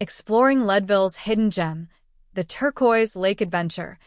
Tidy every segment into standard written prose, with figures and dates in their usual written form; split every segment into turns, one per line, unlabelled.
exploring Leadville's hidden gem, the Turquoise Lake adventure,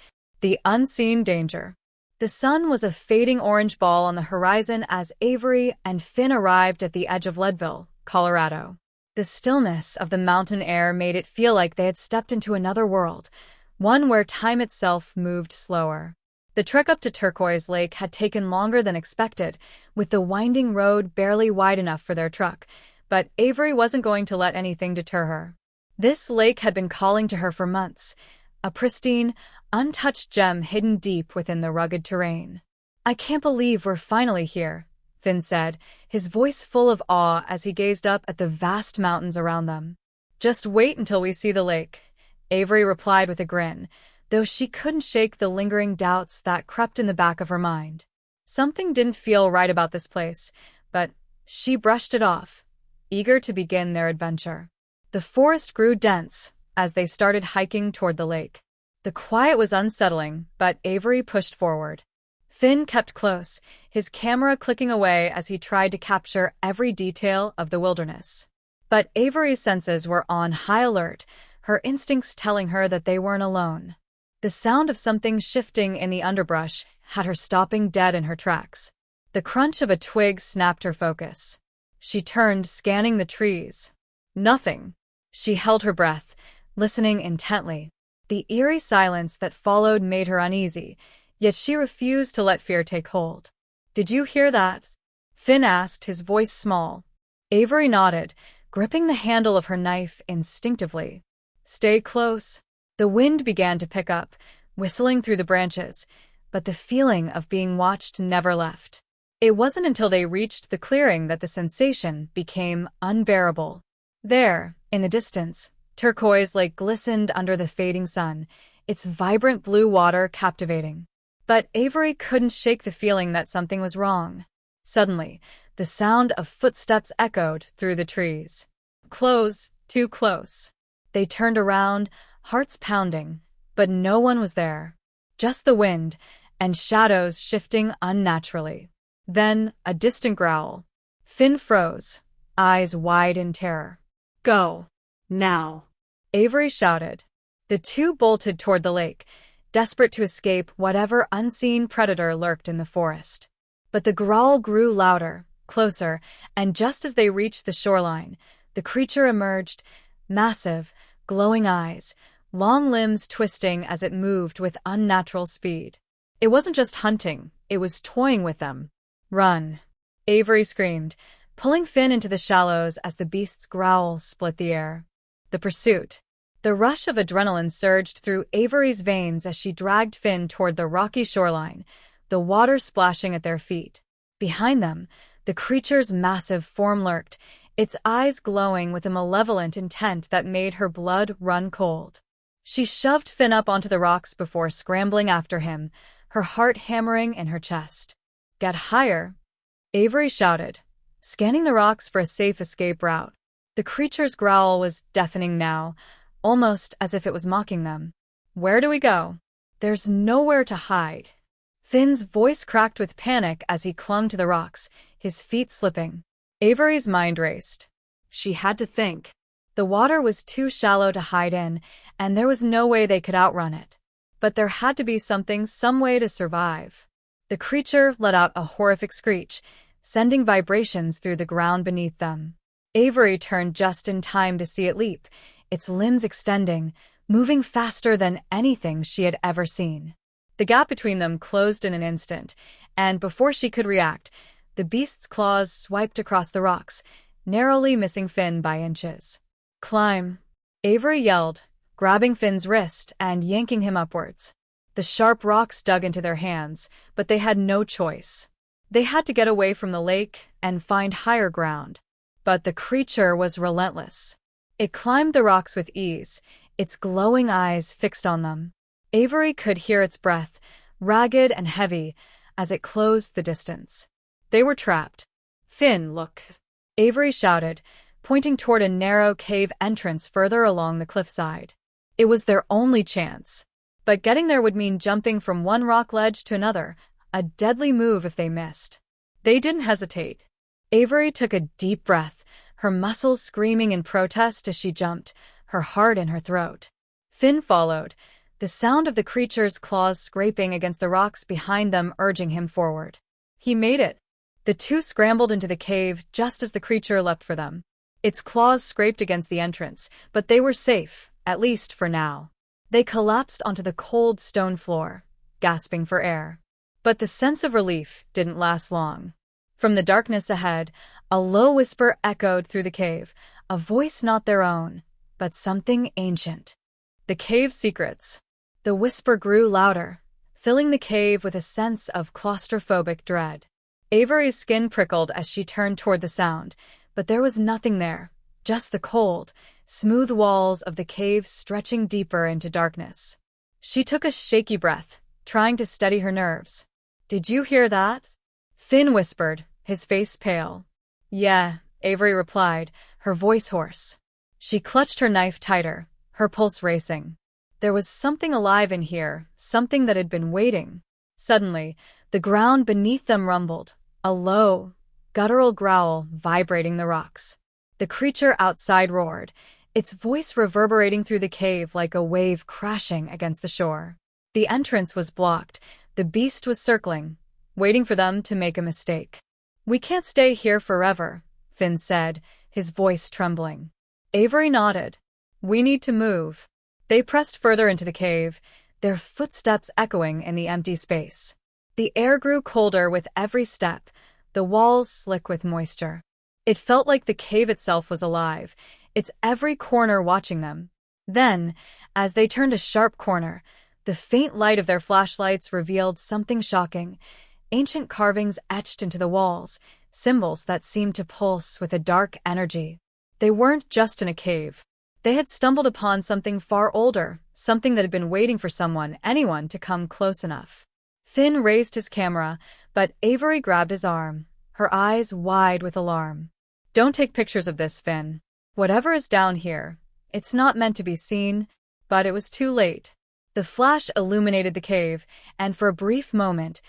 the unseen danger. The sun was a fading orange ball on the horizon as Avery and Finn arrived at the edge of Leadville, Colorado. The stillness of the mountain air made it feel like they had stepped into another world, one where time itself moved slower. The trek up to Turquoise Lake had taken longer than expected, with the winding road barely wide enough for their truck, but Avery wasn't going to let anything deter her. This lake had been calling to her for months, a pristine, untouched gem hidden deep within the rugged terrain. "I can't believe we're finally here," Finn said, his voice full of awe as he gazed up at the vast mountains around them. "Just wait until we see the lake," Avery replied with a grin, though she couldn't shake the lingering doubts that crept in the back of her mind. Something didn't feel right about this place, but she brushed it off, eager to begin their adventure. The forest grew dense as they started hiking toward the lake. The quiet was unsettling, but Avery pushed forward. Finn kept close, his camera clicking away as he tried to capture every detail of the wilderness. But Avery's senses were on high alert, her instincts telling her that they weren't alone. The sound of something shifting in the underbrush had her stopping dead in her tracks. The crunch of a twig snapped her focus. She turned, scanning the trees. Nothing. She held her breath, listening intently. The eerie silence that followed made her uneasy, yet she refused to let fear take hold. "Did you hear that?" Finn asked, his voice small. Avery nodded, gripping the handle of her knife instinctively. "Stay close." The wind began to pick up, whistling through the branches, but the feeling of being watched never left. It wasn't until they reached the clearing that the sensation became unbearable. There, in the distance, Turquoise Lake glistened under the fading sun, its vibrant blue water captivating. But Avery couldn't shake the feeling that something was wrong. Suddenly, the sound of footsteps echoed through the trees. Close, too close. They turned around, hearts pounding, but no one was there. Just the wind, and shadows shifting unnaturally. Then, a distant growl. Finn froze, eyes wide in terror. "Go. Now." Avery shouted. The two bolted toward the lake, desperate to escape whatever unseen predator lurked in the forest. But the growl grew louder, closer, and just as they reached the shoreline, the creature emerged, massive, glowing eyes, long limbs twisting as it moved with unnatural speed. It wasn't just hunting, it was toying with them. "Run!" Avery screamed, pulling Finn into the shallows as the beast's growl split the air. The pursuit. The rush of adrenaline surged through Avery's veins as she dragged Finn toward the rocky shoreline, the water splashing at their feet. Behind them, the creature's massive form lurked, its eyes glowing with a malevolent intent that made her blood run cold. She shoved Finn up onto the rocks before scrambling after him, her heart hammering in her chest. "Get higher," Avery shouted, scanning the rocks for a safe escape route. The creature's growl was deafening now, almost as if it was mocking them. "Where do we go?" "There's nowhere to hide." Finn's voice cracked with panic as he clung to the rocks, his feet slipping. Avery's mind raced. She had to think. The water was too shallow to hide in, and there was no way they could outrun it. But there had to be something, some way to survive. The creature let out a horrific screech, sending vibrations through the ground beneath them. Avery turned just in time to see it leap, its limbs extending, moving faster than anything she had ever seen. The gap between them closed in an instant, and before she could react, the beast's claws swiped across the rocks, narrowly missing Finn by inches. "Climb," Avery yelled, grabbing Finn's wrist and yanking him upwards. The sharp rocks dug into their hands, but they had no choice. They had to get away from the lake and find higher ground. But the creature was relentless. It climbed the rocks with ease, its glowing eyes fixed on them. Avery could hear its breath, ragged and heavy, as it closed the distance. They were trapped. "Finn, look," Avery shouted, pointing toward a narrow cave entrance further along the cliffside. It was their only chance. But getting there would mean jumping from one rock ledge to another, a deadly move if they missed. They didn't hesitate. Avery took a deep breath, her muscles screaming in protest as she jumped, her heart in her throat. Finn followed, the sound of the creature's claws scraping against the rocks behind them urging him forward. He made it. The two scrambled into the cave just as the creature leapt for them. Its claws scraped against the entrance, but they were safe, at least for now. They collapsed onto the cold stone floor, gasping for air. But the sense of relief didn't last long. From the darkness ahead, a low whisper echoed through the cave, a voice not their own, but something ancient. The cave's secrets. The whisper grew louder, filling the cave with a sense of claustrophobic dread. Avery's skin prickled as she turned toward the sound, but there was nothing there, just the cold, smooth walls of the cave stretching deeper into darkness. She took a shaky breath, trying to steady her nerves. "Did you hear that?" Finn whispered, his face pale. "Yeah," Avery replied, her voice hoarse. She clutched her knife tighter, her pulse racing. There was something alive in here, something that had been waiting. Suddenly, the ground beneath them rumbled, a low, guttural growl vibrating the rocks. The creature outside roared, its voice reverberating through the cave like a wave crashing against the shore. The entrance was blocked, the beast was circling, waiting for them to make a mistake. "We can't stay here forever," Finn said, his voice trembling. Avery nodded. "We need to move." They pressed further into the cave, their footsteps echoing in the empty space. The air grew colder with every step, the walls slick with moisture. It felt like the cave itself was alive, its every corner watching them. Then, as they turned a sharp corner, the faint light of their flashlights revealed something shocking. Ancient carvings etched into the walls, symbols that seemed to pulse with a dark energy. They weren't just in a cave. They had stumbled upon something far older, something that had been waiting for anyone to come close enough. Finn raised his camera, but Avery grabbed his arm, her eyes wide with alarm. "Don't take pictures of this, Finn. Whatever is down here, it's not meant to be seen." But it was too late. The flash illuminated the cave, and for a brief moment,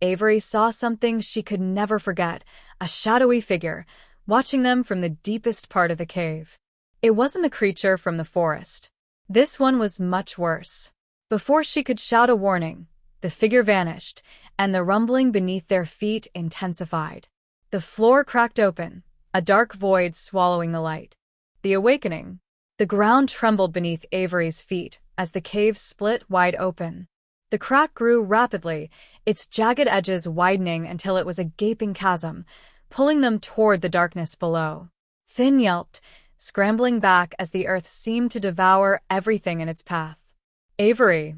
Avery saw something she could never forget, a shadowy figure, watching them from the deepest part of the cave. It wasn't the creature from the forest. This one was much worse. Before she could shout a warning, the figure vanished, and the rumbling beneath their feet intensified. The floor cracked open, a dark void swallowing the light. The awakening. The ground trembled beneath Avery's feet as the cave split wide open. The crack grew rapidly, its jagged edges widening until it was a gaping chasm, pulling them toward the darkness below. Finn yelped, scrambling back as the earth seemed to devour everything in its path. "Avery!"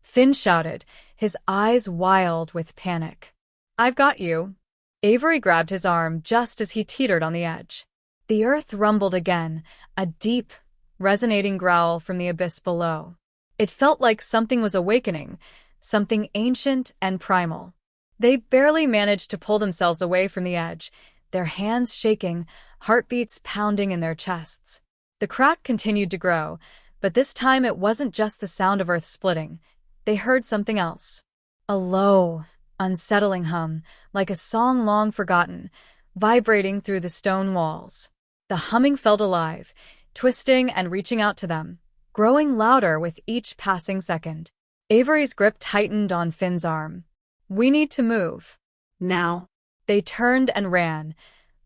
Finn shouted, his eyes wild with panic. "I've got you." Avery grabbed his arm just as he teetered on the edge. The earth rumbled again, a deep, resonating growl from the abyss below. It felt like something was awakening, something ancient and primal. They barely managed to pull themselves away from the edge, their hands shaking, heartbeats pounding in their chests. The crack continued to grow, but this time it wasn't just the sound of earth splitting. They heard something else. A low, unsettling hum, like a song long forgotten, vibrating through the stone walls. The humming felt alive, twisting and reaching out to them, growing louder with each passing second. Avery's grip tightened on Finn's arm. "We need to move. Now." They turned and ran,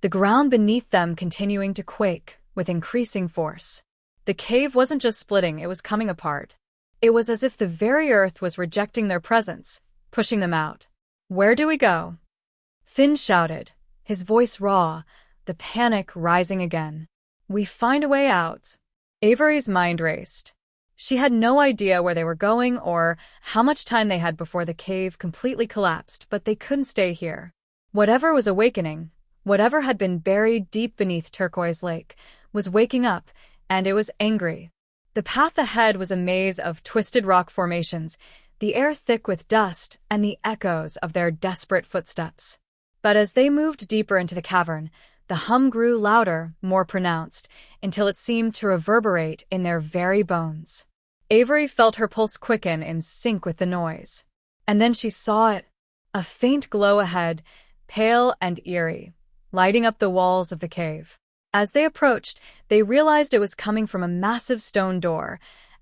the ground beneath them continuing to quake with increasing force. The cave wasn't just splitting, it was coming apart. It was as if the very earth was rejecting their presence, pushing them out. "Where do we go?" Finn shouted, his voice raw, the panic rising again. "We find a way out." Avery's mind raced. She had no idea where they were going or how much time they had before the cave completely collapsed, but they couldn't stay here. Whatever was awakening, whatever had been buried deep beneath Turquoise Lake, was waking up, and it was angry. The path ahead was a maze of twisted rock formations, the air thick with dust and the echoes of their desperate footsteps. But as they moved deeper into the cavern, the hum grew louder, more pronounced, until it seemed to reverberate in their very bones. Avery felt her pulse quicken in sync with the noise. And then she saw it, a faint glow ahead, pale and eerie, lighting up the walls of the cave. As they approached, they realized it was coming from a massive stone door,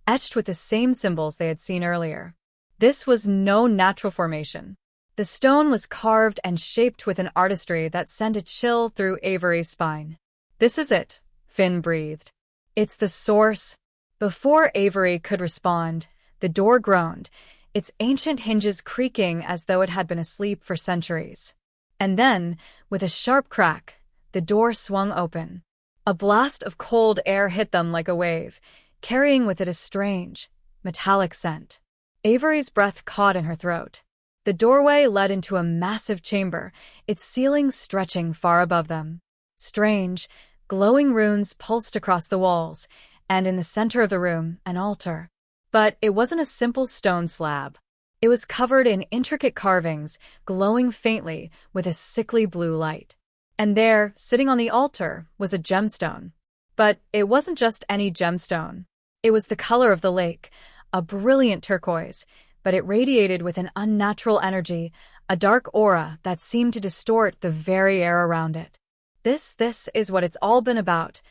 etched with the same symbols they had seen earlier. This was no natural formation. The stone was carved and shaped with an artistry that sent a chill through Avery's spine. "This is it," Finn breathed. "It's the source." Before Avery could respond, the door groaned, its ancient hinges creaking as though it had been asleep for centuries. And then, with a sharp crack, the door swung open. A blast of cold air hit them like a wave, carrying with it a strange, metallic scent. Avery's breath caught in her throat. The doorway led into a massive chamber, its ceiling stretching far above them. Strange, glowing runes pulsed across the walls, and in the center of the room, an altar. But it wasn't a simple stone slab. It was covered in intricate carvings, glowing faintly with a sickly blue light. And there, sitting on the altar, was a gemstone. But it wasn't just any gemstone. It was the color of the lake, a brilliant turquoise, but it radiated with an unnatural energy, a dark aura that seemed to distort the very air around it. This is what it's all been about,"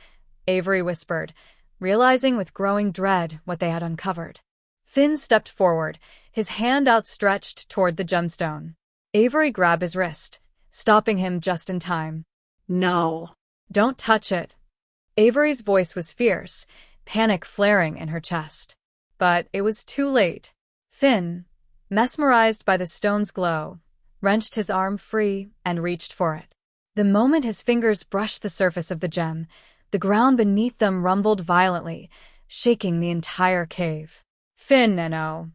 Avery whispered, realizing with growing dread what they had uncovered. Finn stepped forward, his hand outstretched toward the gemstone. Avery grabbed his wrist, stopping him just in time. "No. Don't touch it." Avery's voice was fierce, panic flaring in her chest. But it was too late. Finn, mesmerized by the stone's glow, wrenched his arm free and reached for it. The moment his fingers brushed the surface of the gem, the ground beneath them rumbled violently, shaking the entire cave. "Finn, no!"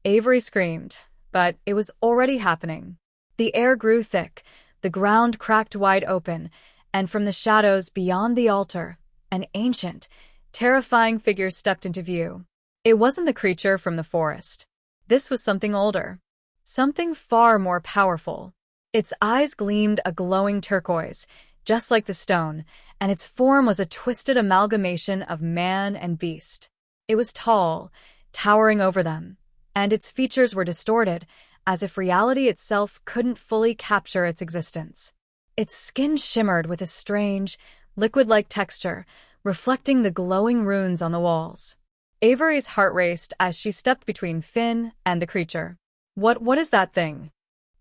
Avery screamed, but it was already happening. The air grew thick, the ground cracked wide open, and from the shadows beyond the altar, an ancient, terrifying figure stepped into view. It wasn't the creature from the forest. This was something older, something far more powerful. Its eyes gleamed a glowing turquoise, just like the stone, and its form was a twisted amalgamation of man and beast. It was tall, towering over them, and its features were distorted, as if reality itself couldn't fully capture its existence. Its skin shimmered with a strange, liquid-like texture, reflecting the glowing runes on the walls. Avery's heart raced as she stepped between Finn and the creature. What is that thing?"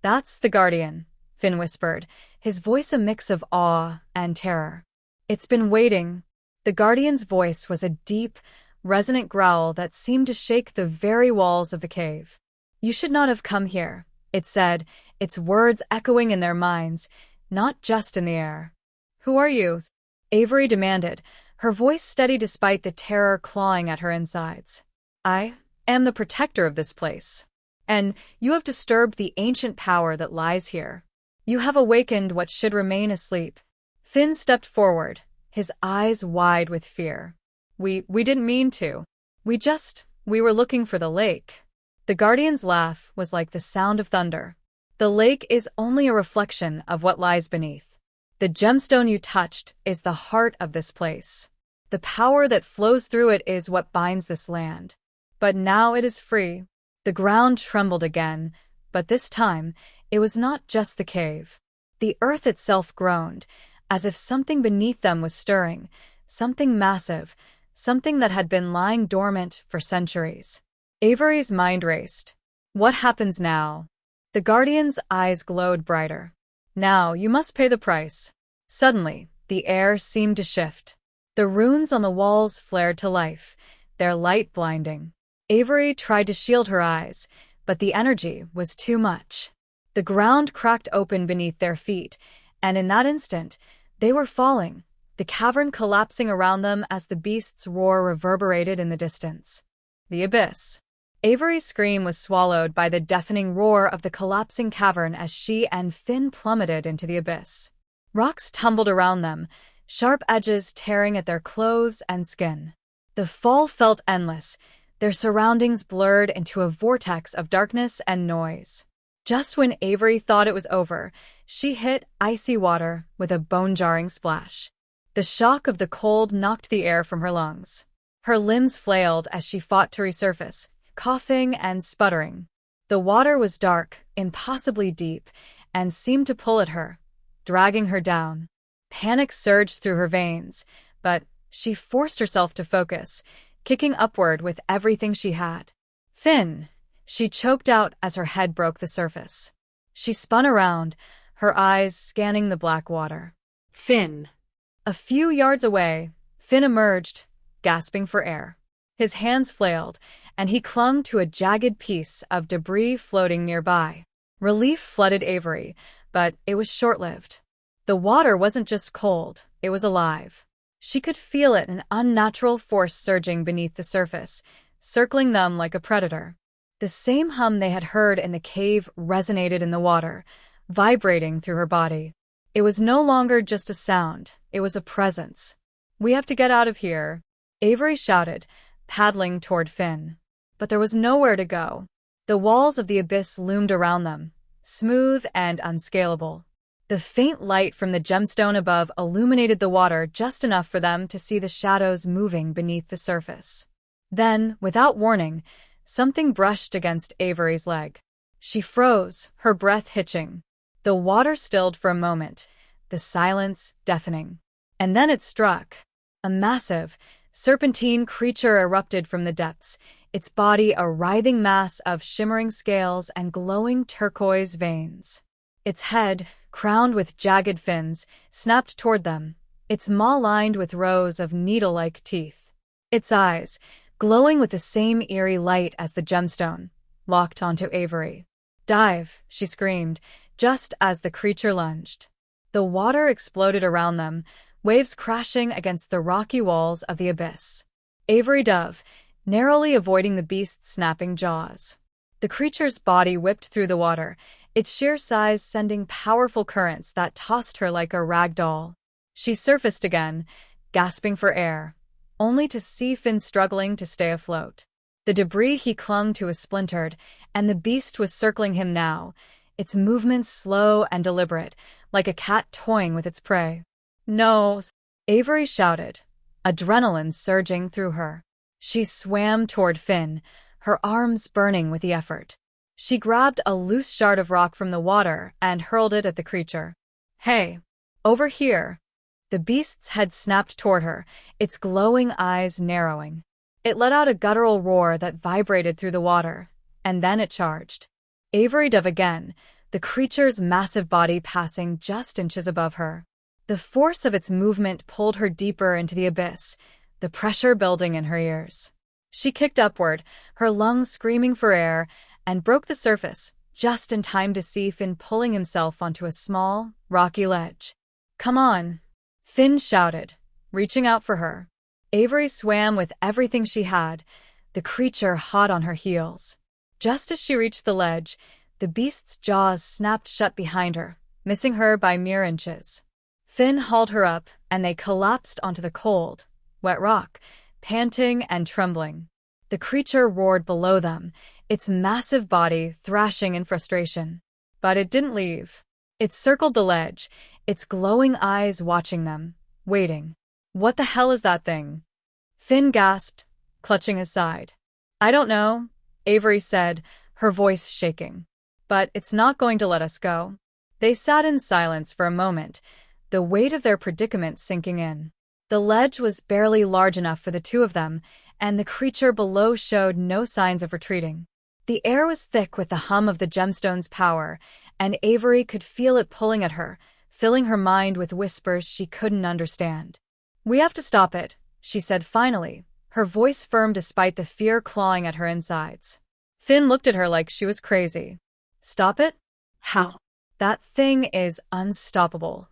"That's the Guardian," Finn whispered, his voice a mix of awe and terror. "It's been waiting." The Guardian's voice was a deep, resonant growl that seemed to shake the very walls of the cave. "You should not have come here," it said, its words echoing in their minds, not just in the air. "Who are you?" Avery demanded, her voice steady despite the terror clawing at her insides. "I am the protector of this place, and you have disturbed the ancient power that lies here. You have awakened what should remain asleep." Finn stepped forward, his eyes wide with fear. We didn't mean to. We were looking for the lake." The Guardian's laugh was like the sound of thunder. "The lake is only a reflection of what lies beneath. The gemstone you touched is the heart of this place. The power that flows through it is what binds this land. But now it is free." The ground trembled again, but this time it was not just the cave. The earth itself groaned, as if something beneath them was stirring, something massive, something that had been lying dormant for centuries. Avery's mind raced. What happens now? The Guardian's eyes glowed brighter. "Now you must pay the price." Suddenly, the air seemed to shift. The runes on the walls flared to life, their light blinding. Avery tried to shield her eyes, but the energy was too much. The ground cracked open beneath their feet, and in that instant, they were falling, the cavern collapsing around them as the beast's roar reverberated in the distance. The abyss. Avery's scream was swallowed by the deafening roar of the collapsing cavern as she and Finn plummeted into the abyss. Rocks tumbled around them, sharp edges tearing at their clothes and skin. The fall felt endless, their surroundings blurred into a vortex of darkness and noise. Just when Avery thought it was over, she hit icy water with a bone-jarring splash. The shock of the cold knocked the air from her lungs. Her limbs flailed as she fought to resurface, coughing and sputtering. The water was dark, impossibly deep, and seemed to pull at her, dragging her down. Panic surged through her veins, but she forced herself to focus, kicking upward with everything she had. Finn, she choked out as her head broke the surface. She spun around, her eyes scanning the black water.
Finn.
A few yards away, Finn emerged, gasping for air. His hands flailed, and he clung to a jagged piece of debris floating nearby. Relief flooded Avery, but it was short-lived. The water wasn't just cold, it was alive. She could feel it, an unnatural force surging beneath the surface, circling them like a predator. The same hum they had heard in the cave resonated in the water, vibrating through her body. It was no longer just a sound, it was a presence. "We have to get out of here," Avery shouted, paddling toward Finn. But there was nowhere to go. The walls of the abyss loomed around them, smooth and unscalable. The faint light from the gemstone above illuminated the water just enough for them to see the shadows moving beneath the surface. Then, without warning, something brushed against Avery's leg. She froze, her breath hitching. The water stilled for a moment, the silence deafening. And then it struck. A massive, serpentine creature erupted from the depths, its body a writhing mass of shimmering scales and glowing turquoise veins. Its head, crowned with jagged fins, snapped toward them, its maw lined with rows of needle-like teeth. Its eyes, glowing with the same eerie light as the gemstone, locked onto Avery. "Dive," she screamed, just as the creature lunged. The water exploded around them, waves crashing against the rocky walls of the abyss. Avery dove, narrowly avoiding the beast's snapping jaws. The creature's body whipped through the water, its sheer size sending powerful currents that tossed her like a rag doll. She surfaced again, gasping for air, only to see Finn struggling to stay afloat. The debris he clung to was splintered, and the beast was circling him now, its movements slow and deliberate, like a cat toying with its prey. "No!" Avery shouted, adrenaline surging through her. She swam toward Finn, her arms burning with the effort. She grabbed a loose shard of rock from the water and hurled it at the creature. "Hey! Over here!" The beast's head snapped toward her, its glowing eyes narrowing. It let out a guttural roar that vibrated through the water, and then it charged. Avery dove again, the creature's massive body passing just inches above her. The force of its movement pulled her deeper into the abyss, the pressure building in her ears. She kicked upward, her lungs screaming for air, and broke the surface, just in time to see Finn pulling himself onto a small, rocky ledge. "Come on," Finn shouted, reaching out for her. Avery swam with everything she had, the creature hot on her heels. Just as she reached the ledge, the beast's jaws snapped shut behind her, missing her by mere inches. Finn hauled her up, and they collapsed onto the cold, wet rock, panting and trembling. The creature roared below them, its massive body thrashing in frustration. But it didn't leave. It circled the ledge, its glowing eyes watching them, waiting. "What the hell is that thing?" Finn gasped, clutching his side. "I don't know," Avery said, her voice shaking. "But it's not going to let us go." They sat in silence for a moment, the weight of their predicament sinking in. The ledge was barely large enough for the two of them, and the creature below showed no signs of retreating. The air was thick with the hum of the gemstone's power, and Avery could feel it pulling at her, filling her mind with whispers she couldn't understand. "We have to stop it," she said finally, her voice firm despite the fear clawing at her insides. Finn looked at her like she was crazy. "Stop it?
How?"
"That thing is unstoppable."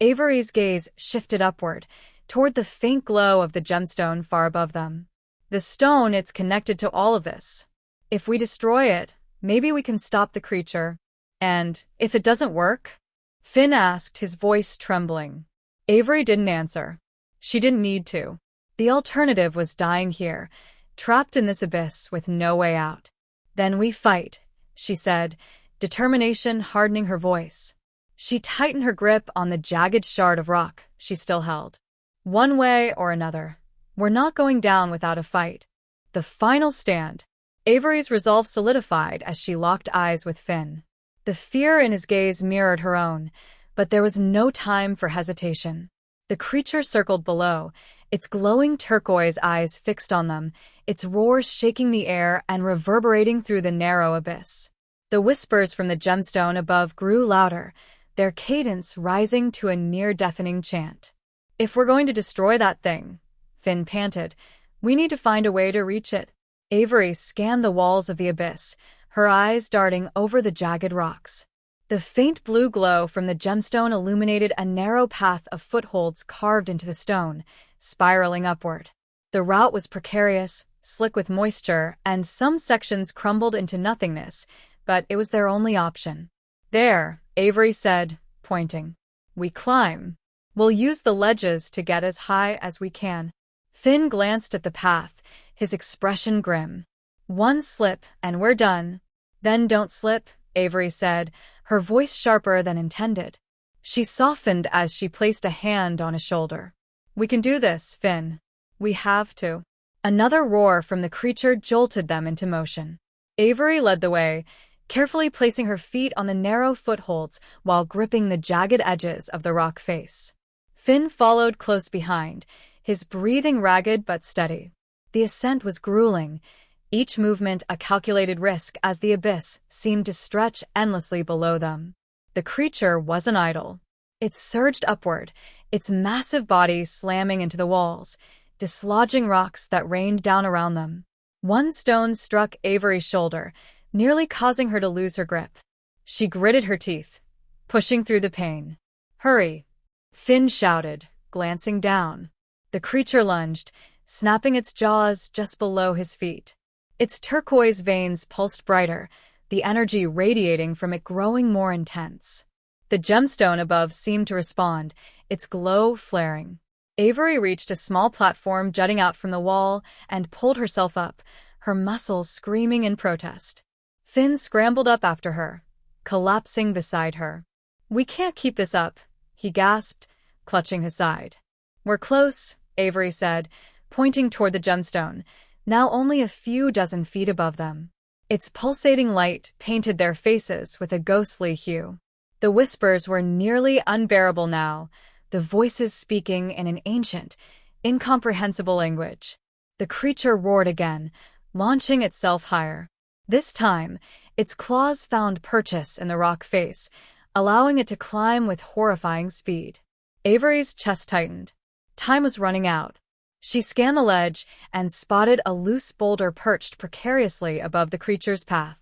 Avery's gaze shifted upward, toward the faint glow of the gemstone far above them. "The stone, it's connected to all of this. If we destroy it, maybe we can stop the creature. And if it doesn't work?" Finn asked, his voice trembling. Avery didn't answer. She didn't need to. The alternative was dying here, trapped in this abyss with no way out. "Then we fight," she said, determination hardening her voice. She tightened her grip on the jagged shard of rock she still held. "One way or another. We're not going down without a fight." The final stand. Avery's resolve solidified as she locked eyes with Finn. The fear in his gaze mirrored her own, But there was no time for hesitation. The creature circled below, its glowing turquoise eyes fixed on them, its roars shaking the air and reverberating through the narrow abyss. The whispers from the gemstone above grew louder, their cadence rising to a near-deafening chant. "If we're going to destroy that thing," Finn panted, "we need to find a way to reach it." Avery scanned the walls of the abyss, her eyes darting over the jagged rocks. The faint blue glow from the gemstone illuminated a narrow path of footholds carved into the stone, spiraling upward. The route was precarious, slick with moisture, and some sections crumbled into nothingness, but it was their only option. "There," Avery said, pointing. "We climb. We'll use the ledges to get as high as we can." Finn glanced at the path, his expression grim. "One slip, and we're done." "Then don't slip," Avery said, her voice sharper than intended. She softened as she placed a hand on his shoulder. "We can do this, Finn. We have to." Another roar from the creature jolted them into motion. Avery led the way, carefully placing her feet on the narrow footholds while gripping the jagged edges of the rock face. Finn followed close behind, his breathing ragged but steady. The ascent was grueling, each movement a calculated risk as the abyss seemed to stretch endlessly below them. The creature wasn't idle. It surged upward, its massive body slamming into the walls, dislodging rocks that rained down around them. One stone struck Avery's shoulder, nearly causing her to lose her grip. She gritted her teeth, pushing through the pain. "Hurry!" Finn shouted, glancing down. The creature lunged, snapping its jaws just below his feet. Its turquoise veins pulsed brighter, the energy radiating from it growing more intense. The gemstone above seemed to respond, its glow flaring. Avery reached a small platform jutting out from the wall and pulled herself up, her muscles screaming in protest. Finn scrambled up after her, collapsing beside her. "We can't keep this up," he gasped, clutching his side. "We're close," Avery said, pointing toward the gemstone, now only a few dozen feet above them. Its pulsating light painted their faces with a ghostly hue. The whispers were nearly unbearable now, the voices speaking in an ancient, incomprehensible language. The creature roared again, launching itself higher. This time, its claws found purchase in the rock face, allowing it to climb with horrifying speed. Avery's chest tightened. Time was running out. She scanned the ledge and spotted a loose boulder perched precariously above the creature's path.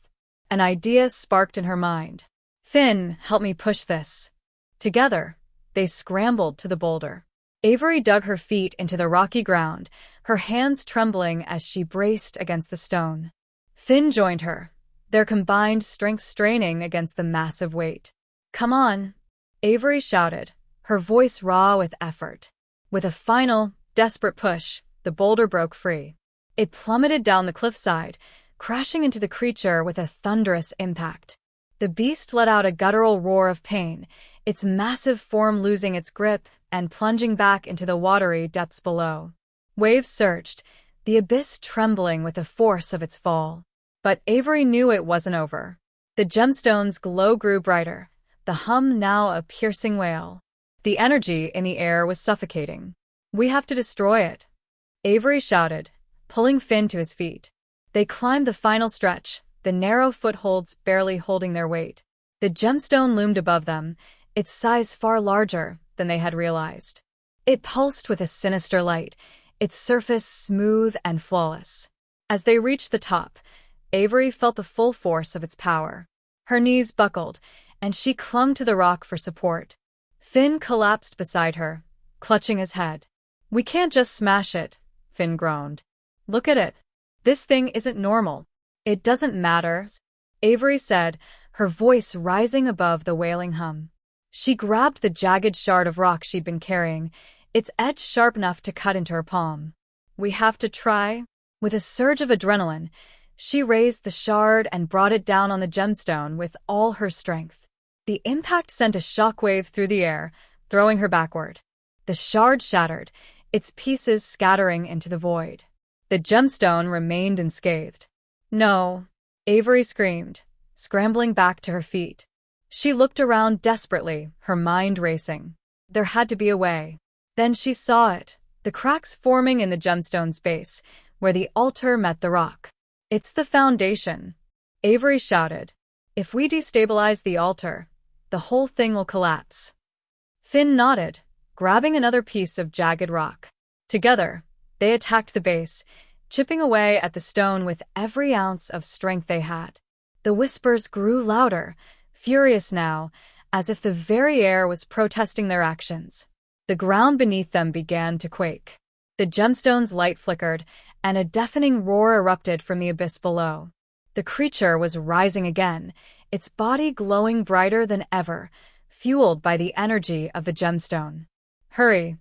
An idea sparked in her mind. "Finn, help me push this." Together, they scrambled to the boulder. Avery dug her feet into the rocky ground, her hands trembling as she braced against the stone. Finn joined her, their combined strength straining against the massive weight. "Come on," Avery shouted, her voice raw with effort. With a final, desperate push, the boulder broke free. It plummeted down the cliffside, crashing into the creature with a thunderous impact. The beast let out a guttural roar of pain, its massive form losing its grip and plunging back into the watery depths below. Waves surged, the abyss trembling with the force of its fall. But Avery knew it wasn't over. The gemstone's glow grew brighter, the hum now a piercing wail. The energy in the air was suffocating. "We have to destroy it," Avery shouted, pulling Finn to his feet. They climbed the final stretch, the narrow footholds barely holding their weight. The gemstone loomed above them, its size far larger than they had realized. It pulsed with a sinister light, its surface smooth and flawless. As they reached the top, Avery felt the full force of its power. Her knees buckled, and she clung to the rock for support. Finn collapsed beside her, clutching his head. "We can't just smash it," Finn groaned. "Look at it. This thing isn't normal." "It doesn't matter," Avery said, her voice rising above the wailing hum. She grabbed the jagged shard of rock she'd been carrying, its edge sharp enough to cut into her palm. "We have to try." With a surge of adrenaline, she raised the shard and brought it down on the gemstone with all her strength. The impact sent a shockwave through the air, throwing her backward. The shard shattered, its pieces scattering into the void. The gemstone remained unscathed. "No," Avery screamed, scrambling back to her feet. She looked around desperately, her mind racing. There had to be a way. Then she saw it, the cracks forming in the gemstone's base, where the altar met the rock. "It's the foundation," Avery shouted. "If we destabilize the altar, the whole thing will collapse." Finn nodded, grabbing another piece of jagged rock. Together, they attacked the base, chipping away at the stone with every ounce of strength they had. The whispers grew louder, furious now, as if the very air was protesting their actions. The ground beneath them began to quake. The gemstone's light flickered, and a deafening roar erupted from the abyss below. The creature was rising again, its body glowing brighter than ever, fueled by the energy of the gemstone. "Hurry!"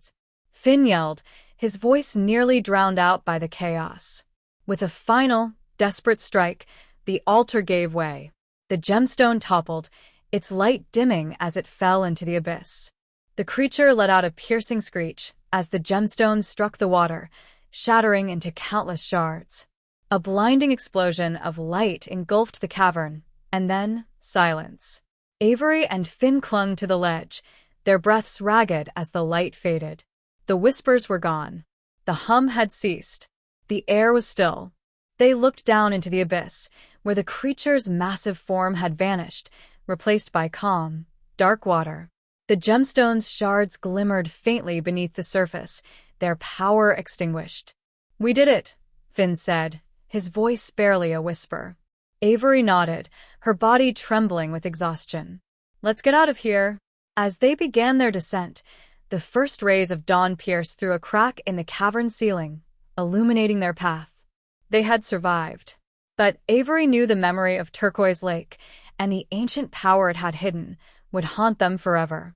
Finn yelled, his voice nearly drowned out by the chaos. With a final, desperate strike, the altar gave way. The gemstone toppled, its light dimming as it fell into the abyss. The creature let out a piercing screech as the gemstone struck the water, shattering into countless shards. A blinding explosion of light engulfed the cavern, and then silence. Avery and Finn clung to the ledge, their breaths ragged as the light faded. The whispers were gone. The hum had ceased. The air was still. They looked down into the abyss, where the creature's massive form had vanished, replaced by calm, dark water. The gemstone's shards glimmered faintly beneath the surface, their power extinguished. "We did it," Finn said, his voice barely a whisper. Avery nodded, her body trembling with exhaustion. "Let's get out of here." As they began their descent, the first rays of dawn pierced through a crack in the cavern ceiling, illuminating their path. They had survived. But Avery knew the memory of Turquoise Lake, and the ancient power it had hidden, would haunt them forever.